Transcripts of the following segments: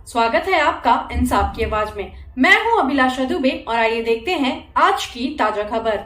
स्वागत है आपका इंसाफ की आवाज में। मैं हूं अभिलाषा दुबे और आइए देखते हैं आज की ताजा खबर।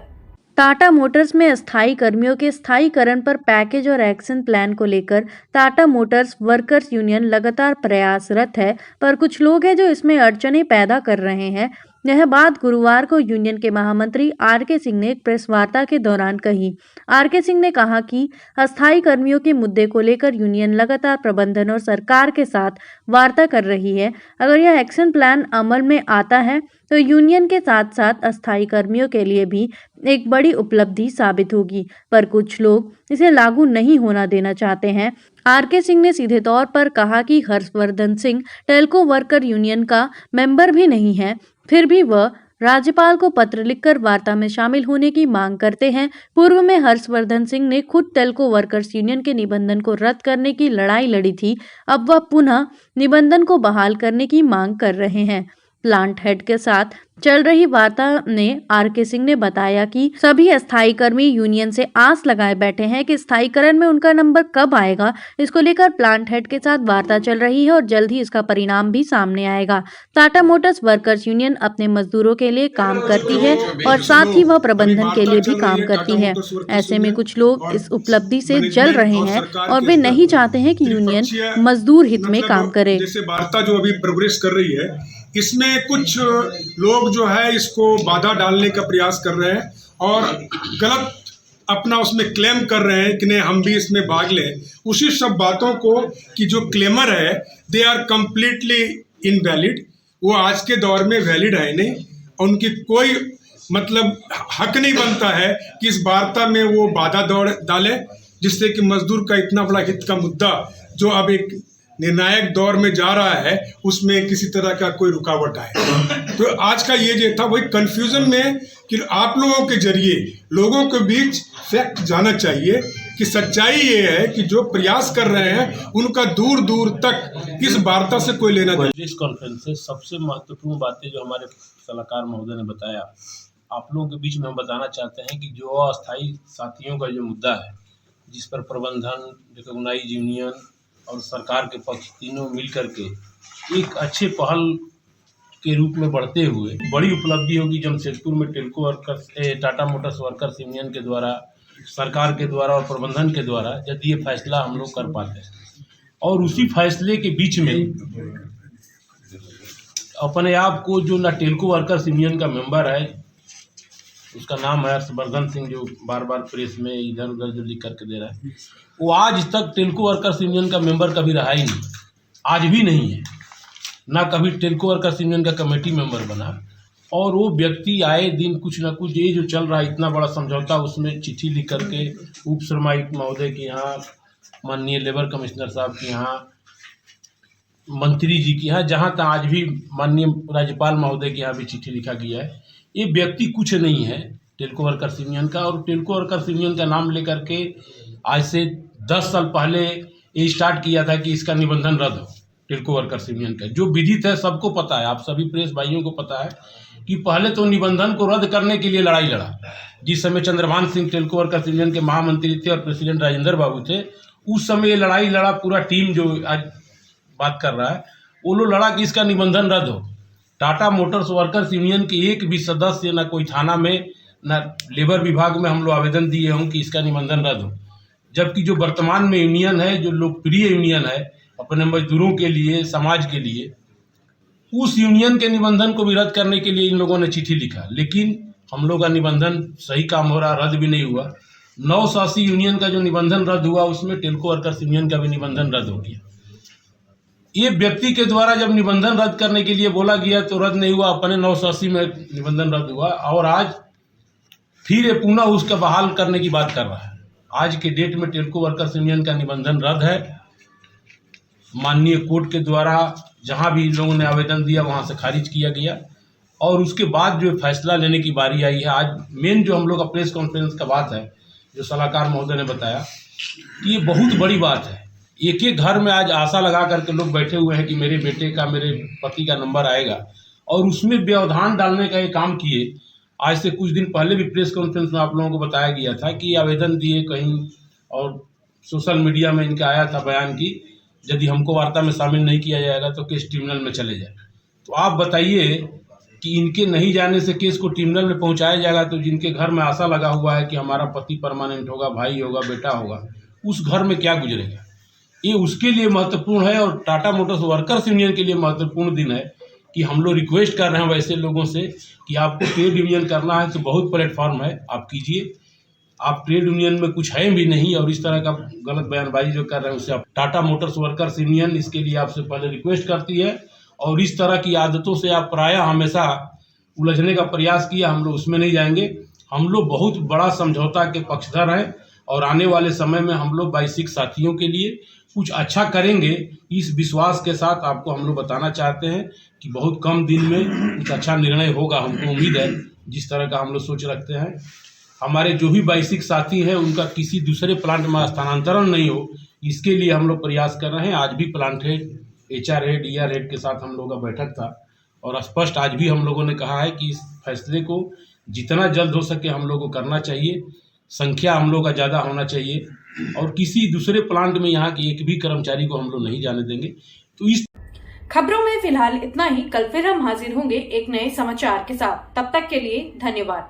टाटा मोटर्स में अस्थायी कर्मियों के स्थायीकरण पर पैकेज और एक्शन प्लान को लेकर टाटा मोटर्स वर्कर्स यूनियन लगातार प्रयासरत है, पर कुछ लोग हैं जो इसमें अड़चनें पैदा कर रहे हैं। यह बात गुरुवार को यूनियन के महामंत्री आर.के. सिंह ने एक प्रेस वार्ता के दौरान कही। आर.के. सिंह ने कहा कि अस्थायी कर्मियों के मुद्दे को लेकर यूनियन लगातार प्रबंधन और सरकार के साथ वार्ता कर रही है। अगर यह एक्शन प्लान अमल में आता है तो यूनियन के साथ साथ अस्थायी कर्मियों के लिए भी एक बड़ी उपलब्धि साबित होगी, पर कुछ लोग इसे लागू नहीं होना देना चाहते हैं। आर.के. सिंह ने सीधे तौर पर कहा कि हर्षवर्धन सिंह टेल्को वर्कर यूनियन का मेंबर भी नहीं है, फिर भी वह राज्यपाल को पत्र लिखकर वार्ता में शामिल होने की मांग करते हैं। पूर्व में हर्षवर्धन सिंह ने खुद टेल्को वर्कर्स यूनियन के निबंधन को रद्द करने की लड़ाई लड़ी थी। अब वह पुनः निबंधन को बहाल करने की मांग कर रहे हैं। प्लांट हेड के साथ चल रही वार्ता में आर.के. सिंह ने बताया कि सभी अस्थायी कर्मी यूनियन से आस लगाए बैठे हैं कि स्थायीकरण में उनका नंबर कब आएगा। इसको लेकर प्लांट हेड के साथ वार्ता चल रही है और जल्द ही इसका परिणाम भी सामने आएगा। टाटा मोटर्स वर्कर्स यूनियन अपने मजदूरों के लिए काम करती है और साथ ही वह प्रबंधन के लिए भी काम करती है। ऐसे में कुछ लोग इस उपलब्धि से जल रहे हैं और वे नहीं चाहते हैं कि यूनियन मजदूर हित में काम करे। जैसे वार्ता जो अभी प्रोग्रेस कर रही है, इसमें कुछ लोग जो है इसको बाधा डालने का प्रयास कर रहे हैं और गलत अपना उसमें क्लेम कर रहे हैं कि नहीं हम भी इसमें भाग लें। उसी सब बातों को कि जो क्लेमर है दे आर कम्प्लीटली इनवैलिड, वो आज के दौर में वैलिड है नहीं। उनकी कोई मतलब हक नहीं बनता है कि इस वार्ता में वो बाधा डाले, जिससे कि मजदूर का इतना बड़ा हित का मुद्दा जो अब एक निर्णायक दौर में जा रहा है उसमें किसी तरह का कोई रुकावट आए। तो आज का ये जो था वही कंफ्यूजन में कि आप लोगों के जरिए लोगों के बीच फैक्ट जाना चाहिए कि सच्चाई ये है कि जो प्रयास कर रहे हैं उनका दूर दूर तक इस वार्ता से कोई लेना देना। प्रेस कॉन्फ्रेंस से सबसे महत्वपूर्ण बातें जो हमारे सलाहकार महोदय ने बताया, आप लोगों के बीच में हम बताना चाहते हैं कि जो अस्थायी साथियों का जो मुद्दा है, जिस पर प्रबंधन, रिकॉग्नाइज यूनियन और सरकार के पक्ष तीनों मिल करके एक अच्छे पहल के रूप में बढ़ते हुए बड़ी उपलब्धि होगी जमशेदपुर में Telco workers Tata Motors workers union के द्वारा, सरकार के द्वारा और प्रबंधन के द्वारा यदि ये फैसला हम लोग कर पाते हैं। और उसी फैसले के बीच में अपने आप को जो ना टेल्को वर्कर्स यूनियन का मेंबर है, उसका नाम है हर्षवर्धन सिंह, जो बार बार प्रेस में इधर उधर जो लिख करके दे रहा है, वो आज तक टेल्को वर्कर्स यूनियन का मेंबर कभी रहा ही नहीं, आज भी नहीं है, ना कभी टेल्को वर्कर्स यूनियन का कमेटी मेंबर बना। और वो व्यक्ति आए दिन कुछ ना कुछ ये जो चल रहा है इतना बड़ा समझौता, उसमें चिट्ठी लिख करके उप श्रमायुक्त महोदय के यहाँ, माननीय लेबर कमिश्नर साहब के यहाँ, मंत्री जी के यहाँ, जहाँ तक आज भी माननीय राज्यपाल महोदय के यहाँ भी चिट्ठी लिखा गया है। ये व्यक्ति कुछ नहीं है टेल्को वर्कर्स यूनियन का, और टेल्को वर्कर्स यूनियन का नाम लेकर के आज से 10 साल पहले ये स्टार्ट किया था कि इसका निबंधन रद्द हो। टेल्को वर्कर्स यूनियन का जो विधित है सबको पता है, आप सभी प्रेस भाइयों को पता है कि पहले तो निबंधन को रद्द करने के लिए लड़ाई लड़ा। जिस समय चंद्रभान सिंह टेल्को वर्कर्स यूनियन के महामंत्री थे और प्रेसिडेंट राजेंद्र बाबू थे, उस समय ये लड़ाई लड़ा पूरा टीम जो आज बात कर रहा है, वो लोग लड़ा कि इसका निबंधन रद्द हो। टाटा मोटर्स वर्कर्स यूनियन के एक भी सदस्य, ना कोई थाना में ना लेबर विभाग में हम लोग आवेदन दिए हों कि इसका निबंधन रद्द हो। जबकि जो वर्तमान में यूनियन है, जो लोकप्रिय यूनियन है अपने मजदूरों के लिए, समाज के लिए, उस यूनियन के निबंधन को भी रद्द करने के लिए इन लोगों ने चिट्ठी लिखा, लेकिन हम लोग का निबंधन सही काम हो रहा, रद्द भी नहीं हुआ। 980 यूनियन का जो निबंधन रद्द हुआ उसमें टेल्को वर्कर्स यूनियन का भी निबंधन रद्द हो गया। ये व्यक्ति के द्वारा जब निबंधन रद्द करने के लिए बोला गया तो रद्द नहीं हुआ, अपने 980 में निबंधन रद्द हुआ और आज फिर ये पुनः उसका बहाल करने की बात कर रहा है। आज के डेट में टेल्को वर्कर्स यूनियन का निबंधन रद्द है। माननीय कोर्ट के द्वारा जहां भी लोगों ने आवेदन दिया वहां से खारिज किया गया और उसके बाद जो फैसला लेने की बारी आई है। आज मेन जो हम लोग का प्रेस कॉन्फ्रेंस का बात है, जो सलाहकार महोदय ने बताया, ये बहुत बड़ी बात है। एक एक घर में आज आशा लगा करके लोग बैठे हुए हैं कि मेरे बेटे का, मेरे पति का नंबर आएगा, और उसमें व्यवधान डालने का ये काम किए। आज से कुछ दिन पहले भी प्रेस कॉन्फ्रेंस में आप लोगों को बताया गया था कि आवेदन दिए कहीं और सोशल मीडिया में इनका आया था बयान की यदि हमको वार्ता में शामिल नहीं किया जाएगा तो केस ट्रिब्यूनल में चले जाए। तो आप बताइए कि इनके नहीं जाने से केस को ट्रिब्यूनल में पहुंचाया जाएगा तो जिनके घर में आशा लगा हुआ है कि हमारा पति परमानेंट होगा, भाई होगा, बेटा होगा, उस घर में क्या गुजरेगा। ये उसके लिए महत्वपूर्ण है और टाटा मोटर्स वर्कर्स यूनियन के लिए महत्वपूर्ण दिन है कि हम लोग रिक्वेस्ट कर रहे हैं वैसे लोगों से कि आपको ट्रेड यूनियन करना है तो बहुत प्लेटफॉर्म है, आप कीजिए। आप ट्रेड यूनियन में कुछ है भी नहीं और इस तरह का गलत बयानबाजी जो कर रहे हैं उससे आप टाटा मोटर्स वर्कर्स यूनियन इसके लिए आपसे पहले रिक्वेस्ट करती है और इस तरह की आदतों से आप प्रायः हमेशा उलझने का प्रयास किया, हम लोग उसमें नहीं जाएंगे। हम लोग बहुत बड़ा समझौता के पक्षधर हैं और आने वाले समय में हम लोग बाइसिक साथियों के लिए कुछ अच्छा करेंगे, इस विश्वास के साथ आपको हम लोग बताना चाहते हैं कि बहुत कम दिन में कुछ अच्छा निर्णय होगा, हमको उम्मीद है। जिस तरह का हम लोग सोच रखते हैं, हमारे जो भी बाइसिक साथी हैं उनका किसी दूसरे प्लांट में स्थानांतरण नहीं हो, इसके लिए हम लोग प्रयास कर रहे हैं। आज भी plant head, HR head, ER head के साथ हम लोगों का बैठक था और स्पष्ट आज भी हम लोगों ने कहा है कि इस फैसले को जितना जल्द हो सके हम लोग को करना चाहिए। संख्या हम लोग का ज़्यादा होना चाहिए और किसी दूसरे प्लांट में यहाँ के एक भी कर्मचारी को हम लोग नहीं जाने देंगे। तो इस खबरों में फिलहाल इतना ही। कल फिर हम हाजिर होंगे एक नए समाचार के साथ। तब तक के लिए धन्यवाद।